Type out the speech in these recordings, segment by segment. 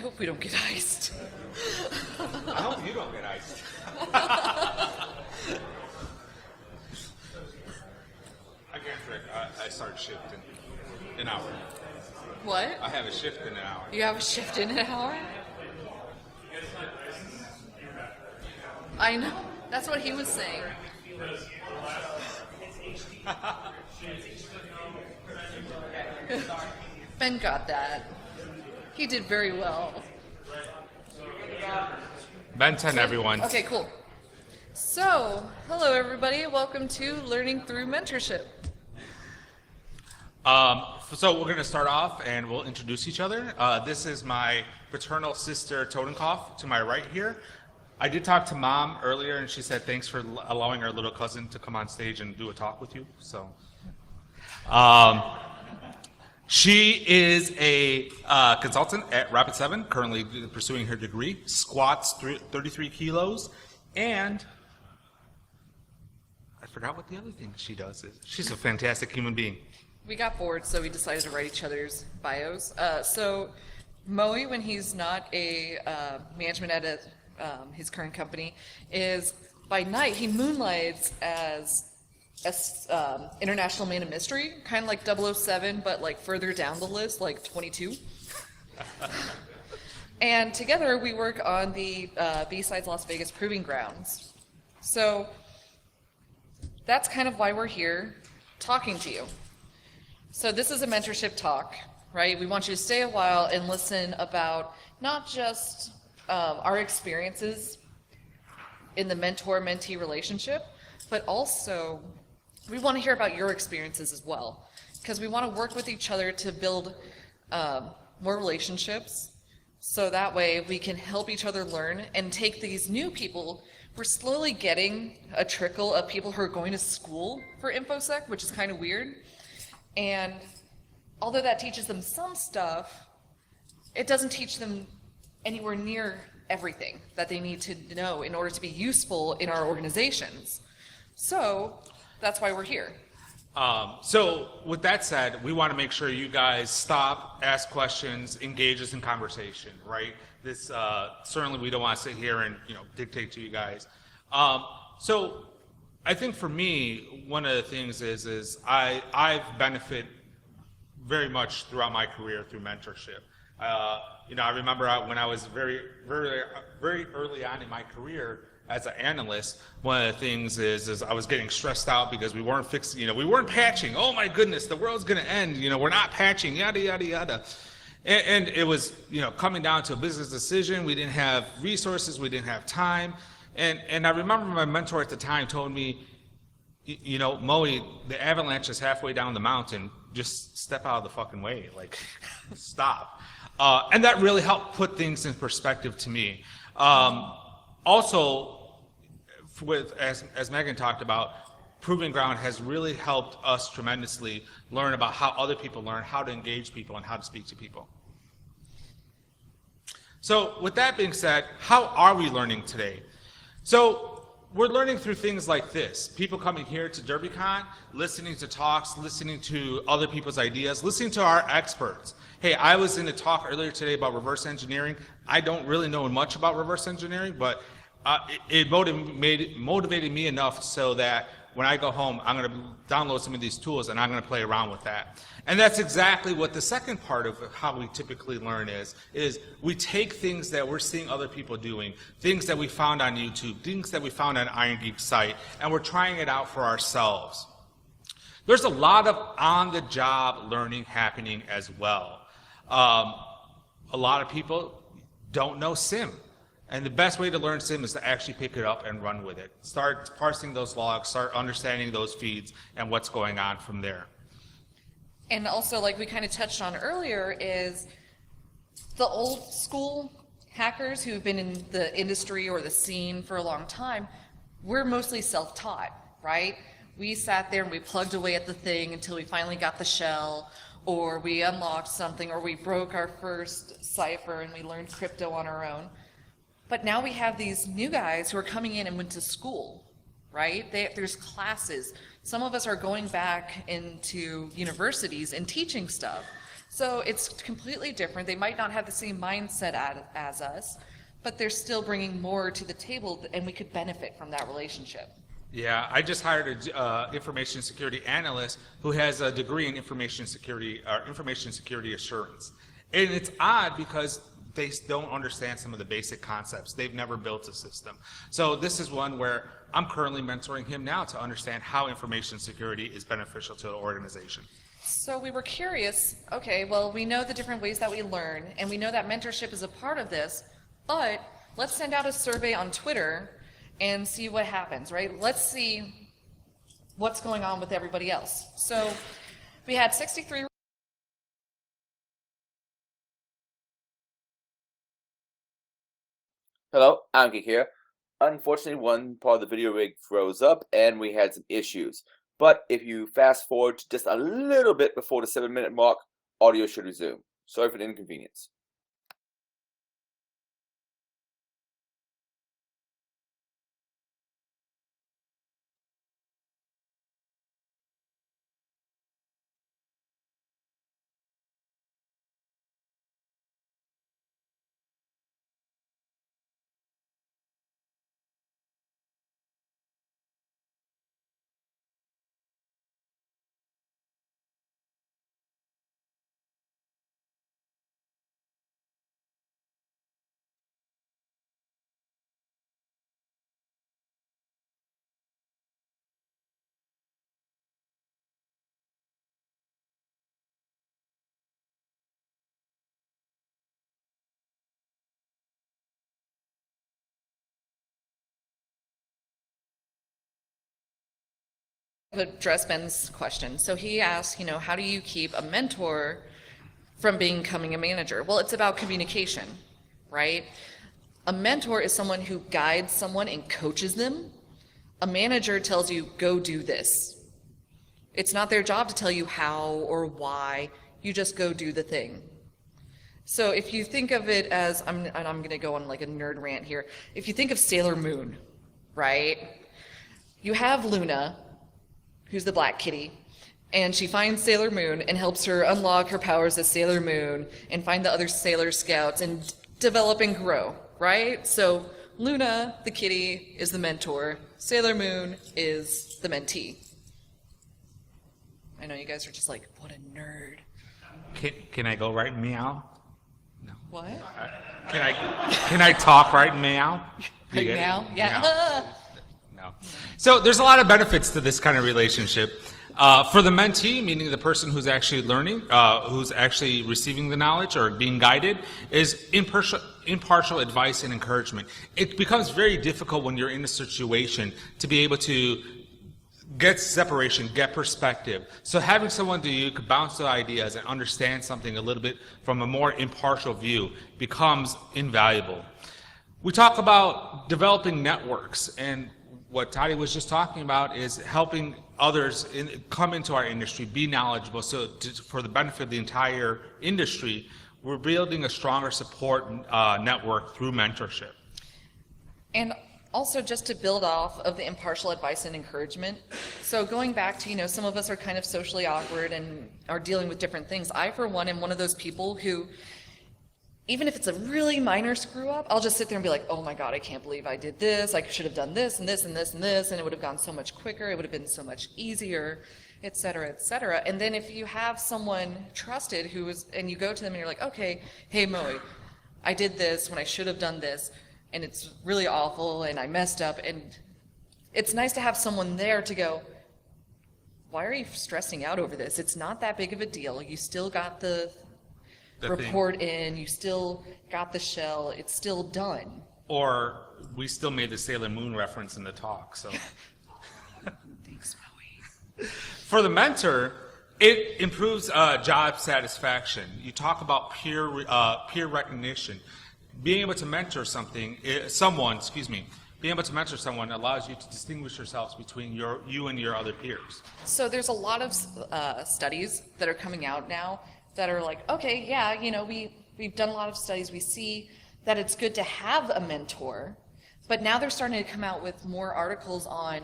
hope we don't get iced. I hope you don't get iced. Again, Rick, I start shift in an hour. What? I have a shift in an hour. You have a shift in an hour? I know. That's what he was saying. Ben got that. He did very well. Ben 10, everyone. Okay, cool. So, hello everybody. Welcome to Learning Through Mentorship. So we're going to start off and we'll introduce each other. This is my paternal sister, Totenkopf, to my right here. I did talk to Mom earlier and she said thanks for allowing our little cousin to come on stage and do a talk with you. So, she is a consultant at Rapid7, currently pursuing her degree, squats 33 kilos, and I forgot what the other thing she does is. She's a fantastic human being. We got bored, so we decided to write each other's bios. So Moe, when he's not a management at his current company, is by night he moonlights as international man of mystery, kind of like 007, but like further down the list, like 22. And together we work on the B-Sides Las Vegas Proving Grounds. So that's kind of why we're here talking to you. So this is a mentorship talk, right? We want you to stay a while and listen about not just our experiences in the mentor-mentee relationship, but also we want to hear about your experiences as well, because we want to work with each other to build more relationships, so that way we can help each other learn and take these new people. We're slowly getting a trickle of people who are going to school for InfoSec, which is kind of weird. And although that teaches them some stuff, it doesn't teach them anywhere near everything that they need to know in order to be useful in our organizations. So that's why we're here. So with that said, we want to make sure you guys stop, ask questions, engage us in conversation, right? This certainly we don't want to sit here and dictate to you guys. So I think for me, one of the things is I've benefited very much throughout my career through mentorship. I remember when I was very early on in my career as an analyst, one of the things is I was getting stressed out because we weren't fixing, we weren't patching. Oh my goodness, the world's going to end. We're not patching, yada, yada, yada. And it was, coming down to a business decision. We didn't have resources. We didn't have time. And I remember my mentor at the time told me, Moe, the avalanche is halfway down the mountain. Just step out of the fucking way. Like, stop. And that really helped put things in perspective to me. Also, as Magen talked about, Proving Ground has really helped us tremendously learn about how other people learn, how to engage people, and how to speak to people. So with that being said, how are we learning today? So we're learning through things like this. People coming here to DerbyCon, listening to talks, listening to other people's ideas, listening to our experts. Hey, I was in a talk earlier today about reverse engineering. I don't really know much about reverse engineering, but it motivated me enough so that when I go home, I'm going to download some of these tools and I'm going to play around with that. And that's exactly what the second part of how we typically learn is we take things that we're seeing other people doing, things that we found on YouTube, things that we found on Iron Geek's site, and we're trying it out for ourselves. There's a lot of on-the-job learning happening as well. A lot of people don't know SIM. And the best way to learn SIM is to actually pick it up and run with it. Start parsing those logs, start understanding those feeds and what's going on from there. And also, like we kind of touched on earlier, is the old school hackers who've been in the industry or the scene for a long time, we're mostly self-taught, right? We sat there and we plugged away at the thing until we finally got the shell, or we unlocked something, or we broke our first cipher and we learned crypto on our own. But now we have these new guys who are coming in and went to school, right? There's classes. Some of us are going back into universities and teaching stuff. So it's completely different. They might not have the same mindset as us, but they're still bringing more to the table, and we could benefit from that relationship. Yeah, I just hired a information security analyst who has a degree in information security assurance. And it's odd because they don't understand some of the basic concepts. They've never built a system. So this is one where I'm currently mentoring him now to understand how information security is beneficial to the organization. So we were curious, okay, well, we know the different ways that we learn, and we know that mentorship is a part of this, but let's send out a survey on Twitter and see what happens, right? Let's see what's going on with everybody else. So we had 63. Hello, Anki here. Unfortunately, one part of the video rig froze up and we had some issues. But if you fast forward to just a little bit before the 7-minute mark, audio should resume. Sorry for the inconvenience. Address Ben's question. So he asked, how do you keep a mentor from becoming a manager? Well, it's about communication, right? A mentor is someone who guides someone and coaches them. A manager tells you, go do this. It's not their job to tell you how or why. You just go do the thing. So if you think of it as, I'm going to go on like a nerd rant here. If you think of Sailor Moon, right? You have Luna, who's the black kitty, and she finds Sailor Moon and helps her unlock her powers as Sailor Moon and find the other Sailor Scouts and develop and grow, right? So Luna, the kitty, is the mentor. Sailor Moon is the mentee. I know you guys are just like, what a nerd. Can I go right and meow? No. What? Can I talk right and meow? Right now? Yeah. Meow. No. So there's a lot of benefits to this kind of relationship. For the mentee, meaning the person who's actually learning, who's actually receiving the knowledge or being guided, is impartial advice and encouragement. It becomes very difficult when you're in a situation to be able to get separation, get perspective. So having someone that you could bounce the ideas and understand something a little bit from a more impartial view becomes invaluable. We talk about developing networks, and what Toddy was just talking about is helping others come into our industry, be knowledgeable, so for the benefit of the entire industry, we're building a stronger support network through mentorship. And also just to build off of the impartial advice and encouragement. So going back to, some of us are kind of socially awkward and are dealing with different things. I, for one, am one of those people who, even if it's a really minor screw up, I'll just sit there and be like, oh my God, I can't believe I did this. I should have done this and this and this and this, and it would have gone so much quicker. It would have been so much easier, et cetera, et cetera. And then if you have someone trusted and you go to them and you're like, okay, hey Moe, I did this when I should have done this, and it's really awful, and I messed up, and it's nice to have someone there to go, why are you stressing out over this? It's not that big of a deal. You still got the report in, you still got the shell, it's still done. Or we still made the Sailor Moon reference in the talk, so. Thanks, Moe. For the mentor, it improves job satisfaction. You talk about peer recognition. Being able to mentor someone allows you to distinguish yourselves between you and your other peers. So there's a lot of studies that are coming out now that are like, okay, yeah, we've done a lot of studies. We see that it's good to have a mentor, but now they're starting to come out with more articles on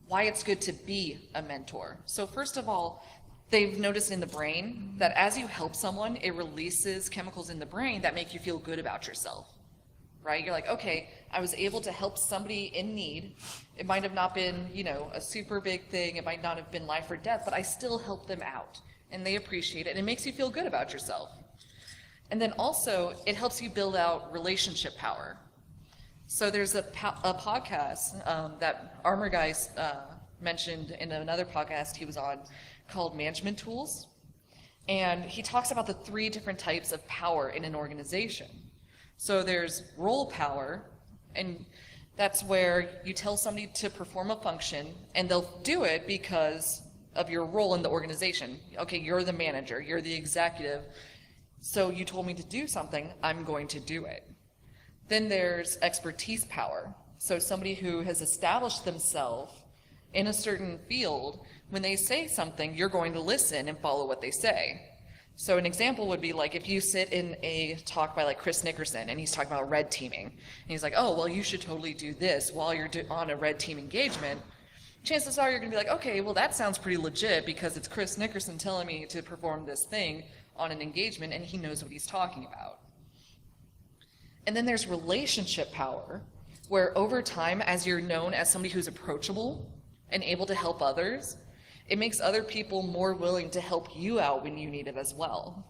why it's good to be a mentor. So first of all, they've noticed in the brain that as you help someone, it releases chemicals in the brain that make you feel good about yourself, right? You're like, okay, I was able to help somebody in need. It might have not been, a super big thing. It might not have been life or death, but I still helped them out, and they appreciate it, and it makes you feel good about yourself. And then also, it helps you build out relationship power. So there's a podcast that Armor Guy mentioned in another podcast he was on called Management Tools. And he talks about the 3 different types of power in an organization. So there's role power, and that's where you tell somebody to perform a function, and they'll do it because of your role in the organization. Okay, you're the manager, you're the executive, so you told me to do something, I'm going to do it. Then there's expertise power. So somebody who has established themselves in a certain field, when they say something, you're going to listen and follow what they say. So an example would be like if you sit in a talk by like Chris Nickerson and he's talking about red teaming, and he's like, oh, well, you should totally do this while you're on a red team engagement. Chances are you're going to be like, okay, well, that sounds pretty legit because it's Chris Nickerson telling me to perform this thing on an engagement, and he knows what he's talking about. And then there's relationship power, where over time, as you're known as somebody who's approachable and able to help others, it makes other people more willing to help you out when you need it as well.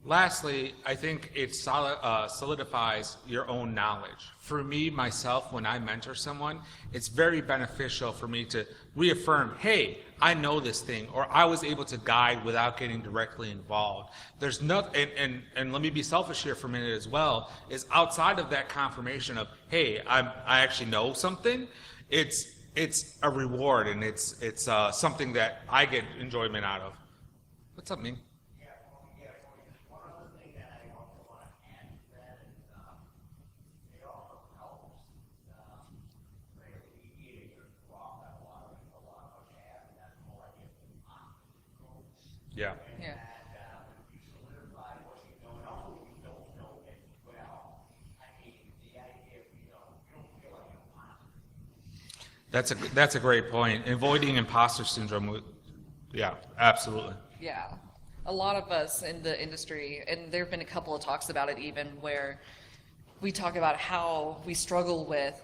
Lastly, I think it solidifies your own knowledge. For me, myself, when I mentor someone, it's very beneficial for me to reaffirm, hey, I know this thing, or I was able to guide without getting directly involved. There's nothing, and let me be selfish here for a minute as well, is outside of that confirmation of, hey, I actually know something, it's a reward, and it's something that I get enjoyment out of. What's up, Ming? Yeah. Yeah. That's a great point. Avoiding imposter syndrome. Yeah, absolutely. Yeah. A lot of us in the industry, and there have been a couple of talks about it even, where we talk about how we struggle with,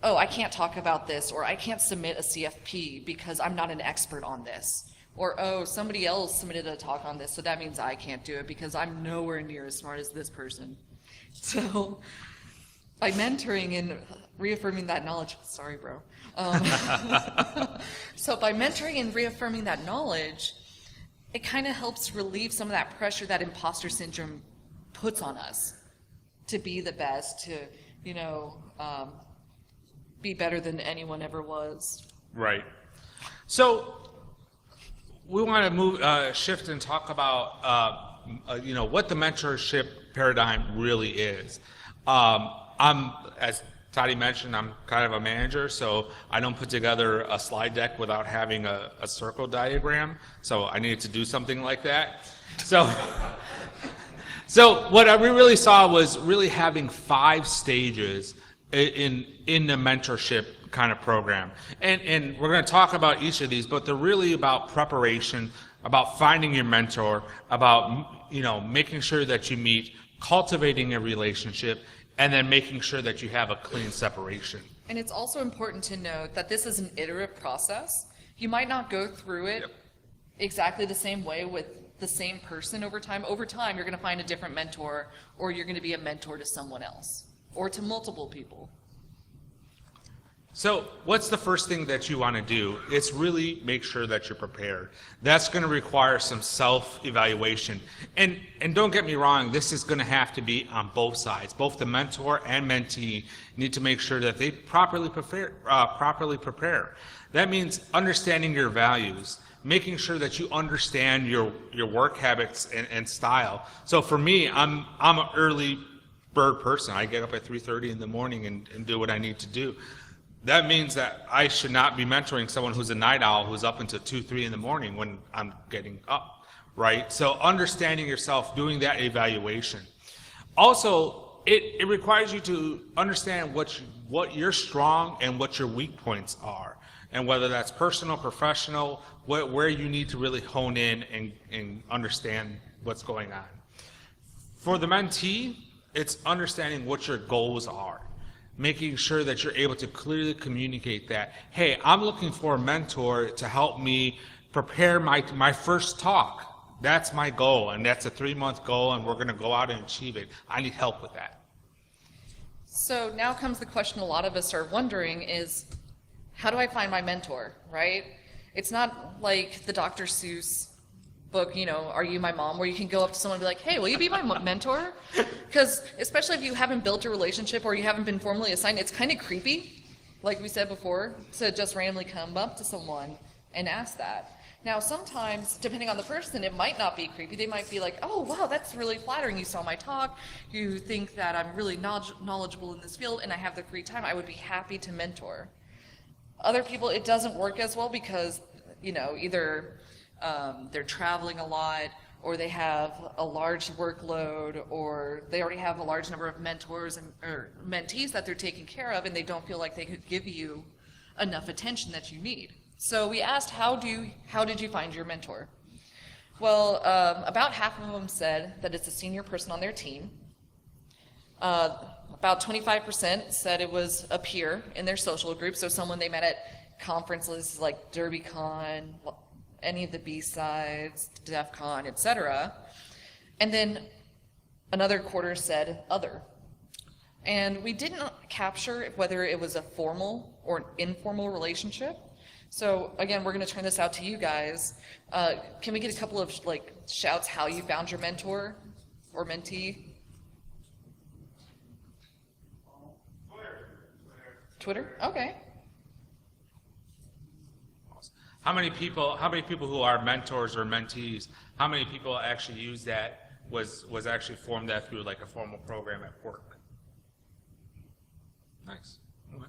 oh, I can't talk about this, or I can't submit a CFP because I'm not an expert on this. Or, oh, somebody else submitted a talk on this, so that means I can't do it because I'm nowhere near as smart as this person. So by mentoring and reaffirming that knowledge, sorry, bro. So by mentoring and reaffirming that knowledge, it kind of helps relieve some of that pressure that imposter syndrome puts on us to be the best, to, be better than anyone ever was. Right. So we want to shift and talk about, what the mentorship paradigm really is. As Toddy mentioned, I'm kind of a manager, so I don't put together a slide deck without having a circle diagram. So I needed to do something like that. So what we really saw was really having 5 stages in the mentorship kind of program. And we're going to talk about each of these, but they're really about preparation, about finding your mentor, about, making sure that you meet, cultivating a relationship, and then making sure that you have a clean separation. And it's also important to note that this is an iterative process. You might not go through it exactly the same way with the same person over time. Over time, you're going to find a different mentor, or you're going to be a mentor to someone else, or to multiple people. So what's the first thing that you want to do? It's really make sure that you're prepared. That's going to require some self-evaluation. And don't get me wrong, this is going to have to be on both sides. Both the mentor and mentee need to make sure that they properly prepare. That means understanding your values, making sure that you understand your work habits and style. So for me, I'm an early bird person. I get up at 3:30 in the morning and do what I need to do. That means that I should not be mentoring someone who's a night owl who's up until 2, 3 in the morning when I'm getting up, right? So understanding yourself, doing that evaluation. Also, it requires you to understand what your strong and what your weak points are. And whether that's personal, professional, where you need to really hone in and understand what's going on. For the mentee, it's understanding what your goals are, making sure that you're able to clearly communicate that, hey, I'm looking for a mentor to help me prepare my first talk. That's my goal, and that's a 3-month goal, and we're going to go out and achieve it. I need help with that. So now comes the question a lot of us are wondering is, how do I find my mentor, right? It's not like the Dr. Seuss book, you know, Are You My Mom, where you can go up to someone and be like, hey, will you be my mentor? Because especially if you haven't built a relationship or you haven't been formally assigned, it's kind of creepy, like we said before, to just randomly come up to someone and ask that. Now, sometimes, depending on the person, it might not be creepy. They might be like, oh, wow, that's really flattering. You saw my talk. You think that I'm really knowledgeable in this field and I have the free time. I would be happy to mentor. Other people, it doesn't work as well because, you know, either they're traveling a lot or they have a large workload or they already have a large number of mentors or mentees that they're taking care of and they don't feel like they could give you enough attention that you need. So we asked, how did you find your mentor? Well, about half of them said that it's a senior person on their team. About 25% said it was a peer in their social group, so someone they met at conferences like DerbyCon, any of the B-sides, DEF-CON, etc. And then another quarter said other. And we didn't capture whether it was a formal or an informal relationship. So again, we're going to turn this out to you guys. Can we get a couple of shouts how you found your mentor or mentee? Twitter? Okay. How many people who are mentors or mentees, how many people actually use that, was actually formed that through like a formal program at work? Nice. Okay.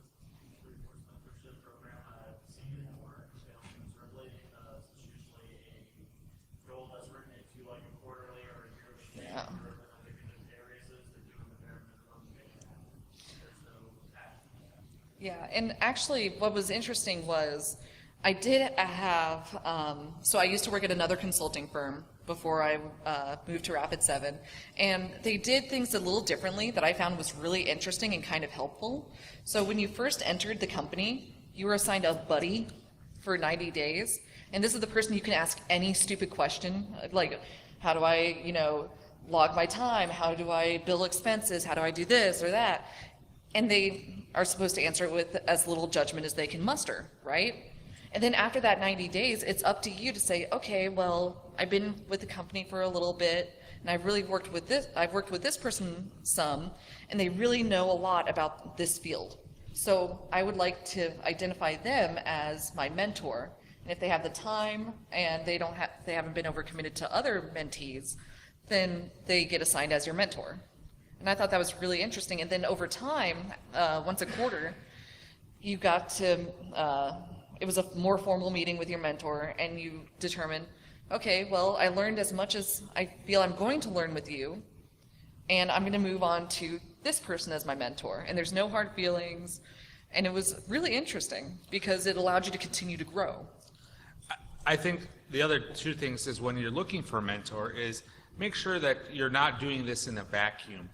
Yeah, and actually what was interesting was I did have, so I used to work at another consulting firm before I moved to Rapid 7, and they did things a little differently that I found was really interesting and kind of helpful. So when you first entered the company, you were assigned a buddy for 90 days, and this is the person you can ask any stupid question, like how do I, log my time, how do I bill expenses, how do I do this or that, and they are supposed to answer it with as little judgment as they can muster, right? And then after that 90 days, it's up to you to say, okay, well, I've been with the company for a little bit, and I've worked with this person some, and they really know a lot about this field. So I would like to identify them as my mentor. And if they have the time and they haven't been overcommitted to other mentees, then they get assigned as your mentor. And I thought that was really interesting. And then over time, once a quarter, you got to, it was a more formal meeting with your mentor, and you determine, okay, well, I learned as much as I feel I'm going to learn with you, and I'm going to move on to this person as my mentor. And there's no hard feelings. And it was really interesting because it allowed you to continue to grow. I think the other two things is when you're looking for a mentor is make sure that you're not doing this in a vacuum.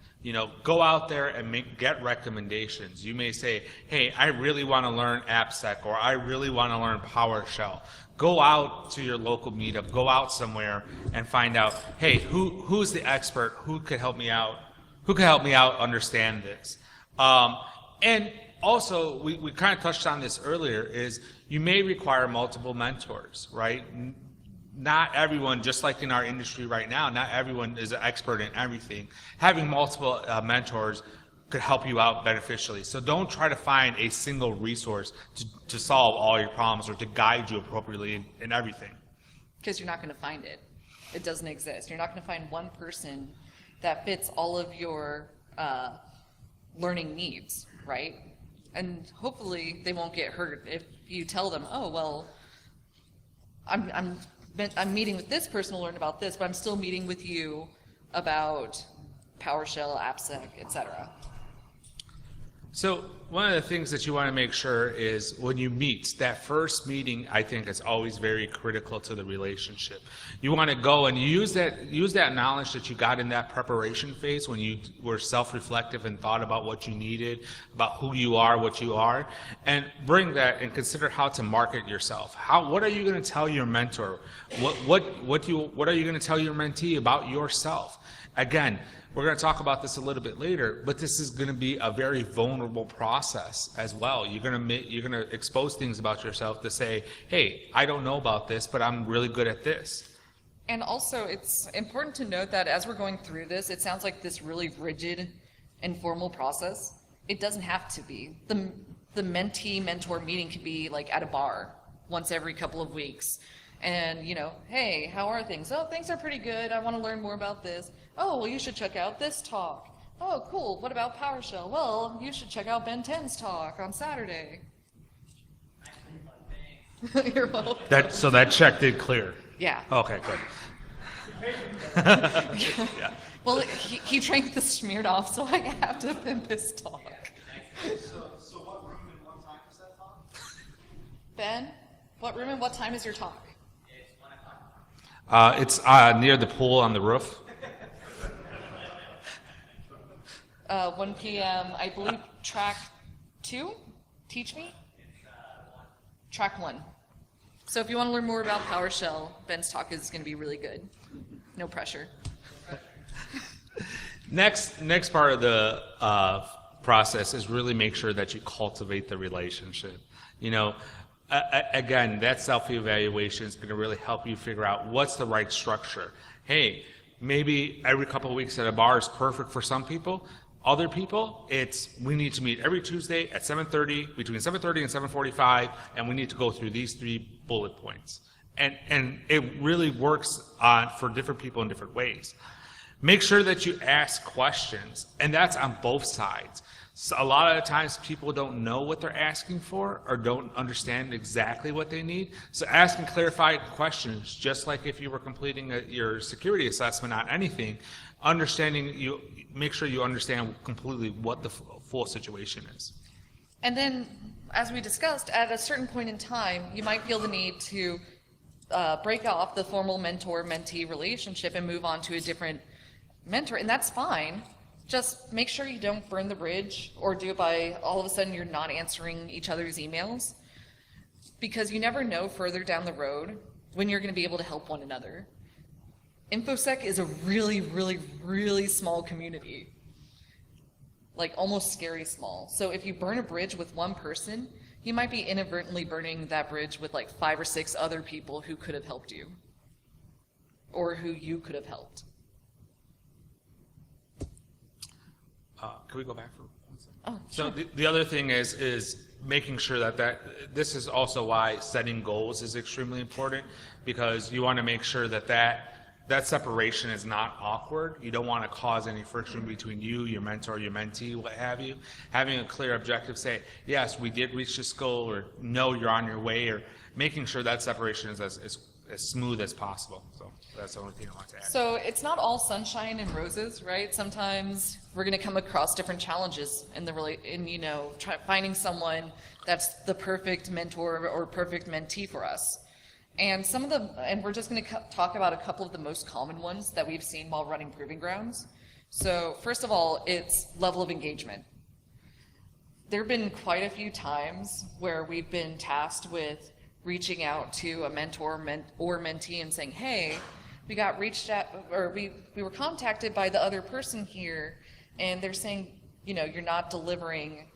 Go out there and get recommendations. You may say, hey, I really want to learn AppSec, or I really want to learn PowerShell. Go out to your local meetup, go out somewhere and find out, hey, who's the expert, who could help me out understand this. And also, we kind of touched on this earlier, is you may require multiple mentors, right? Not everyone, just like in our industry right now, not everyone is an expert in everything. Having multiple mentors could help you out beneficially. So don't try to find a single resource to solve all your problems or to guide you appropriately in everything. Because you're not going to find it. It doesn't exist. You're not going to find one person that fits all of your learning needs, right? And hopefully they won't get hurt if you tell them, oh, well, I'm meeting with this person to learn about this, but I'm still meeting with you about PowerShell, AppSec, etc. So one of the things that you want to make sure is when you meet, that first meeting, I think, is always very critical to the relationship. You want to go and use that knowledge that you got in that preparation phase when you were self-reflective and thought about what you needed, about who you are, what you are, and bring that and consider how to market yourself. What are you going to tell your mentor? What are you going to tell your mentee about yourself? Again, we're going to talk about this a little bit later, but this is going to be a very vulnerable process as well. You're going to expose things about yourself to say, hey, I don't know about this, but I'm really good at this. And also, it's important to note that as we're going through this, it sounds like this really rigid and formal process. It doesn't have to be. The mentee-mentor meeting could be like at a bar once every couple of weeks. And, hey, how are things? Oh, things are pretty good. I want to learn more about this. Oh, well, you should check out this talk. Oh, cool. What about PowerShell? Well, you should check out Ben 10's talk on Saturday. You're welcome. So that check did clear. Yeah. Okay, good. Yeah. Well, he drank the smeared off, so I have to pimp his talk. So what room and what time is that talk? Ben, what room and what time is your talk? It's 1 o'clock. It's near the pool on the roof. 1 p.m., I believe, track 2? Teach me? Track 1. So if you want to learn more about PowerShell, Ben's talk is going to be really good. No pressure. Next part of the process is really make sure that you cultivate the relationship. Again, that self-evaluation is going to really help you figure out what's the right structure. Hey, maybe every couple of weeks at a bar is perfect for some people. Other people, we need to meet every Tuesday at 7:30, between 7:30 and 7:45, and we need to go through these 3 bullet points. And it really works for different people in different ways. Make sure that you ask questions, and that's on both sides. So a lot of the times people don't know what they're asking for or don't understand exactly what they need. So asking clarified questions, just like if you were completing your security assessment on anything, make sure you understand completely what the full situation is. And then, as we discussed, at a certain point in time, you might feel the need to break off the formal mentor-mentee relationship and move on to a different mentor, and that's fine. Just make sure you don't burn the bridge or do it by all of a sudden you're not answering each other's emails, because you never know further down the road when you're going to be able to help one another. InfoSec is a really, really, really small community, like almost scary small. So if you burn a bridge with one person, you might be inadvertently burning that bridge with like 5 or 6 other people who could have helped you or who you could have helped. Can we go back for 1 second? Oh, So sure. the other thing is making sure that this is also why setting goals is extremely important, because you want to make sure that separation is not awkward. You don't want to cause any friction between you, your mentor, your mentee, what have you. Having a clear objective, say, yes, we did reach this goal, or no, you're on your way, or making sure that separation is as smooth as possible. So that's the only thing I want to add. So it's not all sunshine and roses, right? Sometimes we're going to come across different challenges finding someone that's the perfect mentor or perfect mentee for us. And we're just going to talk about a couple of the most common ones that we've seen while running Proving Grounds. So first of all, it's level of engagement. There have been quite a few times where we've been tasked with reaching out to a mentor or mentee and saying, hey, we got reached out, or we were contacted by the other person here, and they're saying, you're not delivering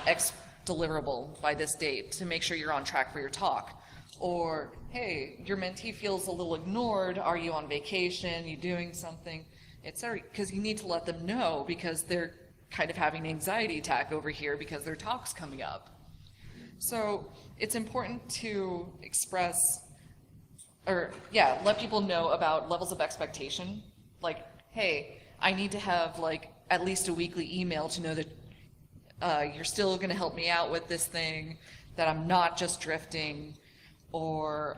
X deliverable by this date to make sure you're on track for your talk. Or, hey, your mentee feels a little ignored. Are you on vacation? Are you doing something? Etc. Because you need to let them know, because they're kind of having an anxiety attack over here because their talk's coming up. So it's important to let people know about levels of expectation. Like, hey, I need to have at least a weekly email to know that you're still going to help me out with this thing, that I'm not just drifting. Or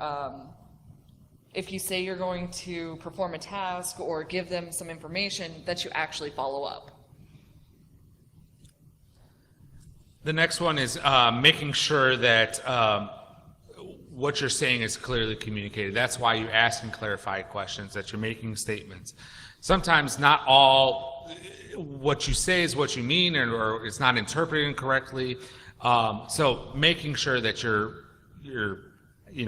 if you say you're going to perform a task or give them some information, that you actually follow up. The next one is making sure that what you're saying is clearly communicated. That's why you ask and clarify questions, that you're making statements. Sometimes not all what you say is what you mean, or it's not interpreted correctly. So making sure that you're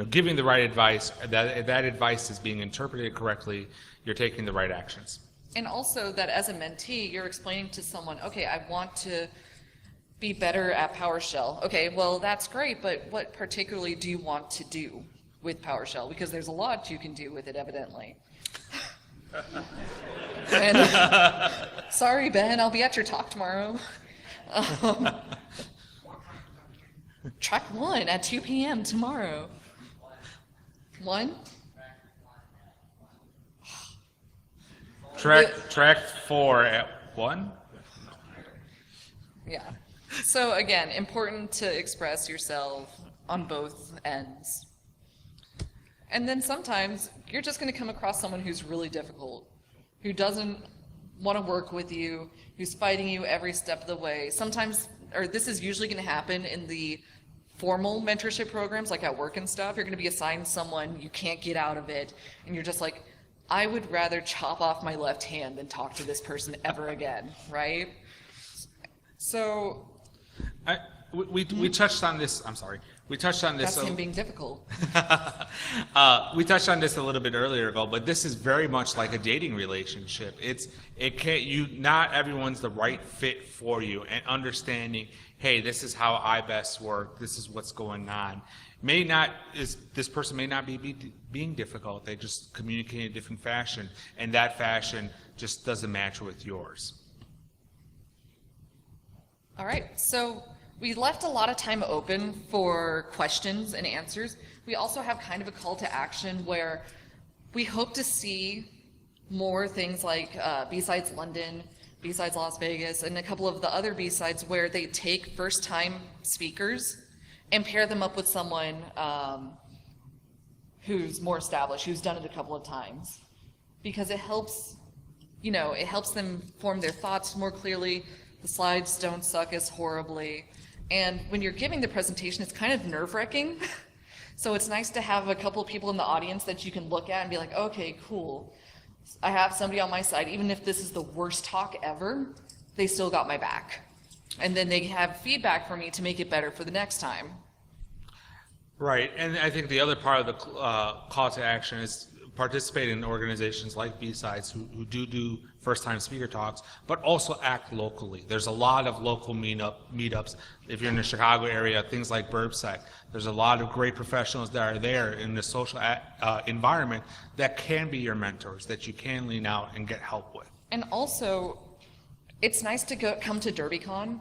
giving the right advice, that advice is being interpreted correctly, you're taking the right actions. And also that as a mentee, you're explaining to someone, okay, I want to be better at PowerShell. Okay, well, that's great, but what particularly do you want to do with PowerShell? Because there's a lot you can do with it, evidently. And, sorry, Ben, I'll be at your talk tomorrow. Track 1 at 2 p.m. tomorrow. 1? Track 4 at 1? Yeah. So again, important to express yourself on both ends. And then sometimes you're just going to come across someone who's really difficult, who doesn't want to work with you, who's fighting you every step of the way. Sometimes, or this is usually going to happen in the formal mentorship programs, like at work and stuff. You're going to be assigned someone, you can't get out of it, and you're just like, I would rather chop off my left hand than talk to this person ever again, right? So we touched on this. I'm sorry. We touched on this. That's him being difficult. We touched on this a little bit earlier ago, but this is very much like a dating relationship. Not everyone's the right fit for you, and understanding, hey, this is how I best work. This is what's going on. This person may not be being difficult. They just communicate in a different fashion, and that fashion just doesn't match with yours. All right, so we left a lot of time open for questions and answers. We also have kind of a call to action where we hope to see more things like B-Sides London, B-Sides Las Vegas, and a couple of the other B-Sides where they take first-time speakers and pair them up with someone who's more established, who's done it a couple of times. Because it helps them form their thoughts more clearly. The slides don't suck as horribly. And when you're giving the presentation, it's kind of nerve-wracking. So it's nice to have a couple of people in the audience that you can look at and be like, okay, cool. I have somebody on my side. Even if this is the worst talk ever, they still got my back. And then they have feedback for me to make it better for the next time. Right, and I think the other part of the call to action is participate in organizations like B-Sides who do first-time speaker talks, but also act locally. There's a lot of local meetups. If you're in the Chicago area, things like BurbSec. There's a lot of great professionals that are there in the social environment that can be your mentors, that you can lean out and get help with. And also, it's nice to come to DerbyCon.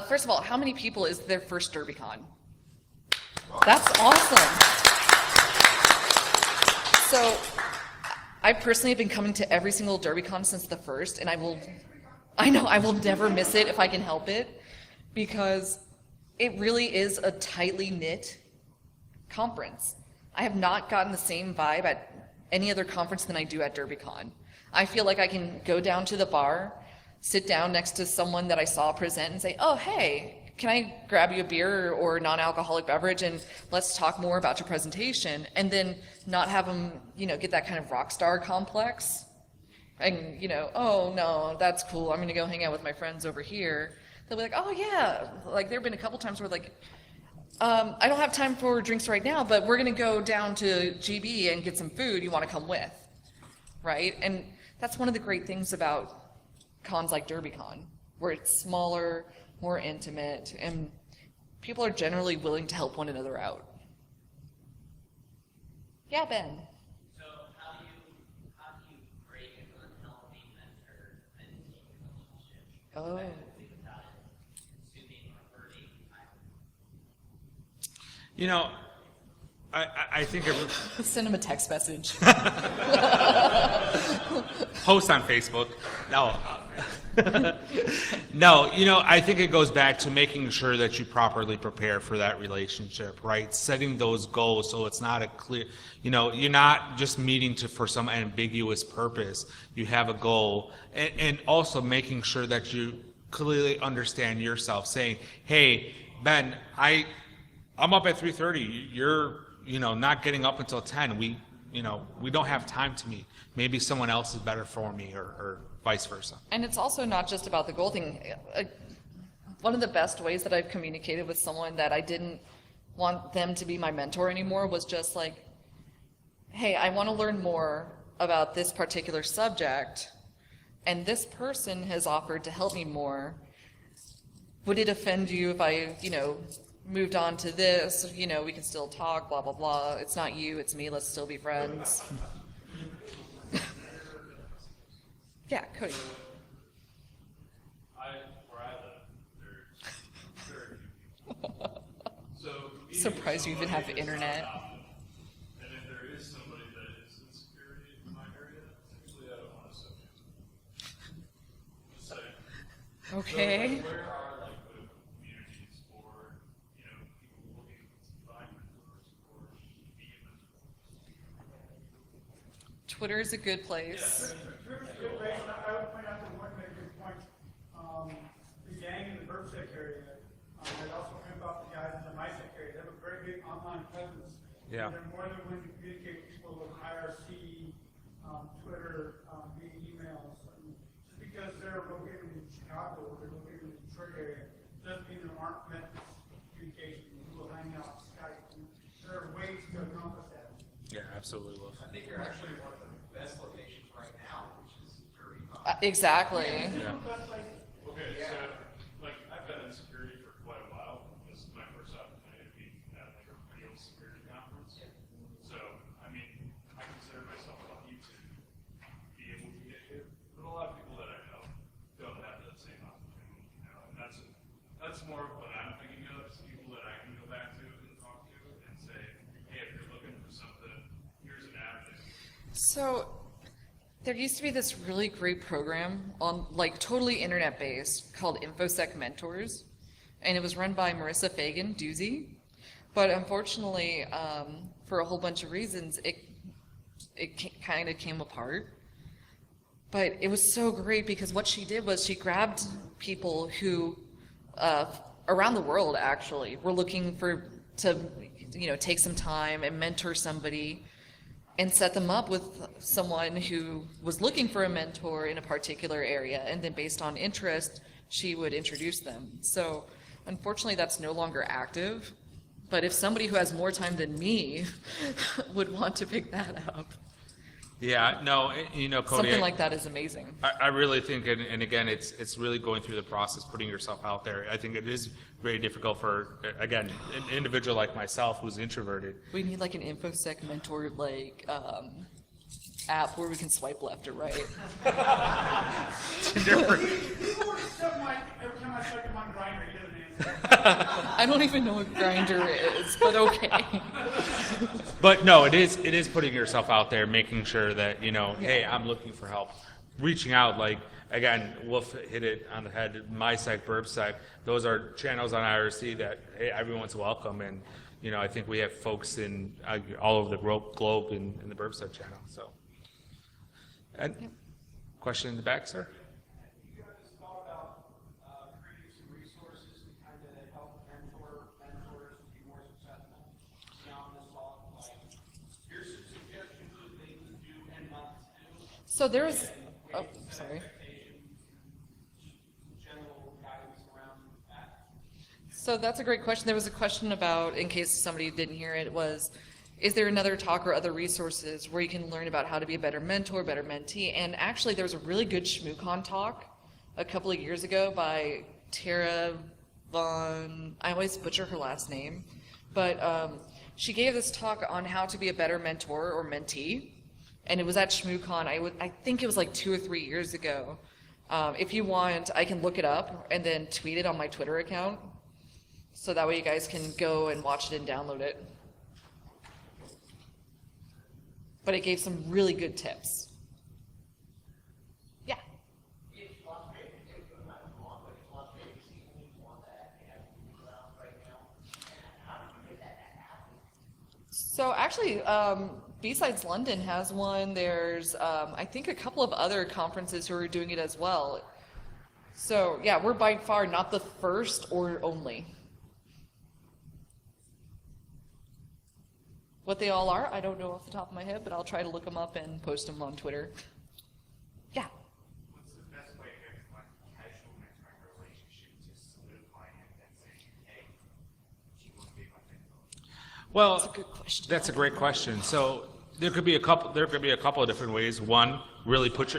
First of all, how many people is their first DerbyCon? That's awesome. So, I personally have been coming to every single DerbyCon since the first, and I will never miss it if I can help it, because it really is a tightly knit conference. I have not gotten the same vibe at any other conference than I do at DerbyCon. I feel like I can go down to the bar, sit down next to someone that I saw present and say, oh, hey, can I grab you a beer or non-alcoholic beverage and let's talk more about your presentation, and then not have them, get that kind of rock star complex and, oh no, that's cool, I'm gonna go hang out with my friends over here. They'll be like, oh yeah, like there've been a couple times where like, I don't have time for drinks right now, but we're gonna go down to GB and get some food, you wanna come with, right? And that's one of the great things about cons like DerbyCon, where it's smaller, more intimate, and people are generally willing to help one another out. Yeah, Ben. So how do you break an unhealthy mentor-mentee relationship? Oh. Without it consuming or hurting either? I think Send him a text message. Post on Facebook. No. No, I think it goes back to making sure that you properly prepare for that relationship, right? Setting those goals so it's not a clear, you're not just meeting for some ambiguous purpose. You have a goal, and also making sure that you clearly understand yourself, saying, hey, Ben, I'm up at 3:30. You're, not getting up until 10. We don't have time to meet. Maybe someone else is better for me, or vice versa. And it's also not just about the goal thing. One of the best ways that I've communicated with someone that I didn't want them to be my mentor anymore was just like, hey, I want to learn more about this particular subject, and this person has offered to help me more. Would it offend you if I, moved on to this? We can still talk, blah, blah, blah. It's not you, it's me. Let's still be friends. Yeah, Cody. Where I live, there's very few people. So Surprised you even have internet. And if there is somebody that is in security in my area, typically I don't want to associate with them. Just saying. Okay. So, where are like good communities for people looking to find mentors or be a mentor? Twitter is a good place. Twitter's a good place. I would point out that one very good point. The gang in the Burbsec area, they also pimp out the guys in the MySec area. They have a very big online presence. Yeah. They're more than willing to communicate with people with IRC, Twitter, via emails. Just because they're located in Chicago or they're located in the Detroit area doesn't mean there aren't methods of communication. People hang out, Skype. And there are ways to accomplish that. Yeah, absolutely, Wolf. I think you're actually one of the best locations right now, which is DerbyCon. Exactly. Yeah. Okay, so like I've been in security for quite a while. This is my first opportunity to be at like a real security conference. So I mean, I consider myself lucky to be able to get here. But a lot of people that I know don't have that same opportunity, and that's more of what I'm thinking of, is people that I can go back to and talk to and say, hey, if you're looking for something, here's an avenue. So there used to be this really great program on totally internet based called InfoSec Mentors, and it was run by Marissa Fagan Doozy. But unfortunately, for a whole bunch of reasons, it kind of came apart. But it was so great because what she did was she grabbed people who around the world actually were looking to take some time and mentor somebody, and set them up with someone who was looking for a mentor in a particular area, and then based on interest, she would introduce them. So unfortunately, that's no longer active, but if somebody who has more time than me would want to pick that up, Yeah, no, Cody, something like that is amazing. I really think, and again, it's really going through the process, putting yourself out there. I think it is very difficult for, again, an individual like myself who's introverted. We need like an InfoSec mentor app where we can swipe left or right. People were stuck every time I stuck him on Grindr, he doesn't answer. I don't even know what Grindr is, but okay. But no, it is putting yourself out there, making sure that, hey, I'm looking for help. Reaching out, again, Wolf hit it on the head, MySec, BurbSec, those are channels on IRC that, hey, everyone's welcome. And, I think we have folks in all over the globe in the BurbSec channel, so. And question in the back, sir? You guys thought about creating some resources to kind of help mentors to be more successful beyond this talk? Like, here's some suggestions of things to do and not to do. So there's, oh, sorry. General guidance around that. So that's a great question. There was a question about, in case somebody didn't hear it, is there another talk or other resources where you can learn about how to be a better mentor, better mentee? And actually, there was a really good ShmooCon talk a couple of years ago by Tara Von, I always butcher her last name, but she gave this talk on how to be a better mentor or mentee, and it was at ShmooCon. I think it was like 2 or 3 years ago. If you want, I can look it up and then tweet it on my Twitter account, so that way you guys can go and watch it and download it. But it gave some really good tips. Yeah. It's Las Vegas, it's not wrong, but it's Las Vegas, you only want that, and right now. How do you get that to happen? So actually, B-Sides London has one. There's, I think, a couple of other conferences who are doing it as well. So yeah, we're by far not the first or only. What they all are, I don't know off the top of my head, but I'll try to look them up and post them on Twitter. Yeah. What's the best way to have like a casual mentoring relationship to solidify it and say, hey, she wants to be my mentor? Well, That's a good question. that's a great question. So there could be a couple of different ways. One, really put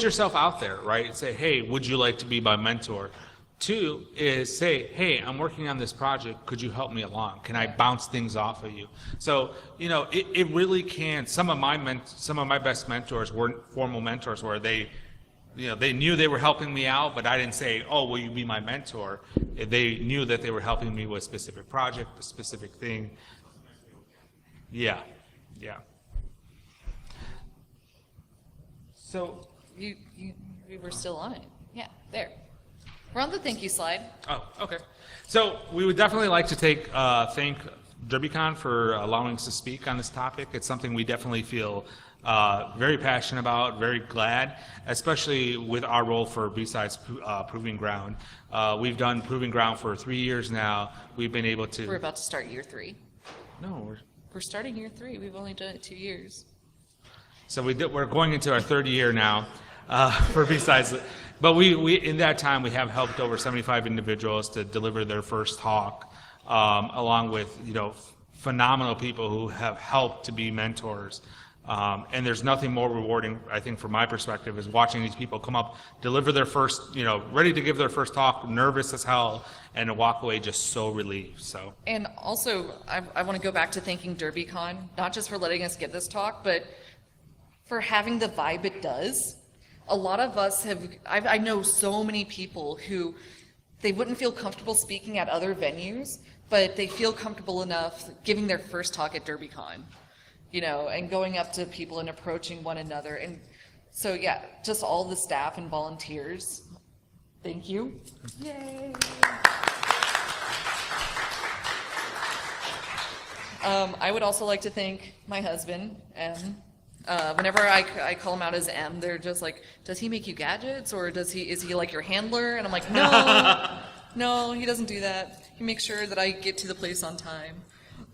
yourself out there, right? Say, hey, would you like to be my mentor? Two is say, hey, I'm working on this project. Could you help me along? Can I bounce things off of you? So, it really can. Some of my best mentors weren't formal mentors where they knew they were helping me out, but I didn't say, oh, will you be my mentor? They knew that they were helping me with a specific project, a specific thing. Yeah. So, We were still on it. Yeah, there. We're on the thank you slide. oh, okay. So we would definitely like to thank DerbyCon for allowing us to speak on this topic. It's something we definitely feel very passionate about, very glad, especially with our role for B-Sides Proving Ground. We've done Proving Ground for 3 years now. We've been able to... We're about to start year 3. No, We're starting year 3. We've only done it 2 years. so we're going into our 3rd year now for B-Sides. But we in that time, we have helped over 75 individuals to deliver their first talk, along with, phenomenal people who have helped to be mentors. And there's nothing more rewarding, I think, from my perspective, is watching these people come up, deliver their first, ready to give their first talk, nervous as hell, and walk away just so relieved. So. And also, I want to go back to thanking DerbyCon, not just for letting us give this talk, but for having the vibe it does. A lot of us I know so many people who they wouldn't feel comfortable speaking at other venues, but they feel comfortable enough giving their first talk at DerbyCon, and going up to people and approaching one another. And so, yeah, just all the staff and volunteers, thank you. Yay! I would also like to thank my husband, M. Whenever I call him out as M, they're just like, does he make you gadgets, or is he like your handler? And I'm like, no, he doesn't do that. He makes sure that I get to the place on time.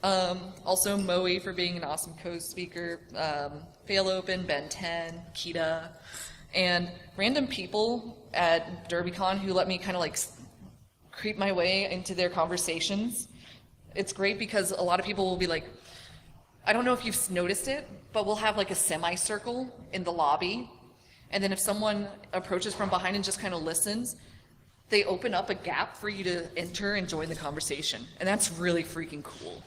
Also Moe for being an awesome co-speaker, Fail Open, Ben 10, Kita, and random people at DerbyCon who let me kind of like creep my way into their conversations. It's great because a lot of people will be like, I don't know if you've noticed it, but we'll have like a semicircle in the lobby. And then if someone approaches from behind and just kind of listens, they open up a gap for you to enter and join the conversation. And that's really freaking cool.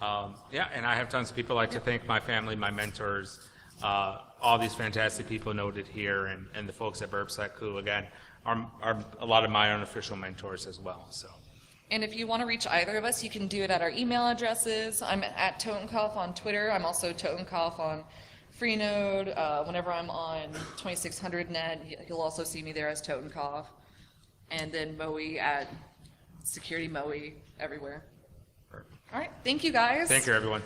And I have tons of people. Like to thank my family, my mentors, all these fantastic people noted here, and the folks at BurbSec who, again, are a lot of my unofficial mentors as well. So. And if you want to reach either of us, you can do it at our email addresses. I'm at Totenkopf on Twitter. I'm also Totenkopf on Freenode. Whenever I'm on 2600net, you'll also see me there as Totenkopf. And then Moe at Security Moe everywhere. All right. Thank you, guys. Thank you, everyone.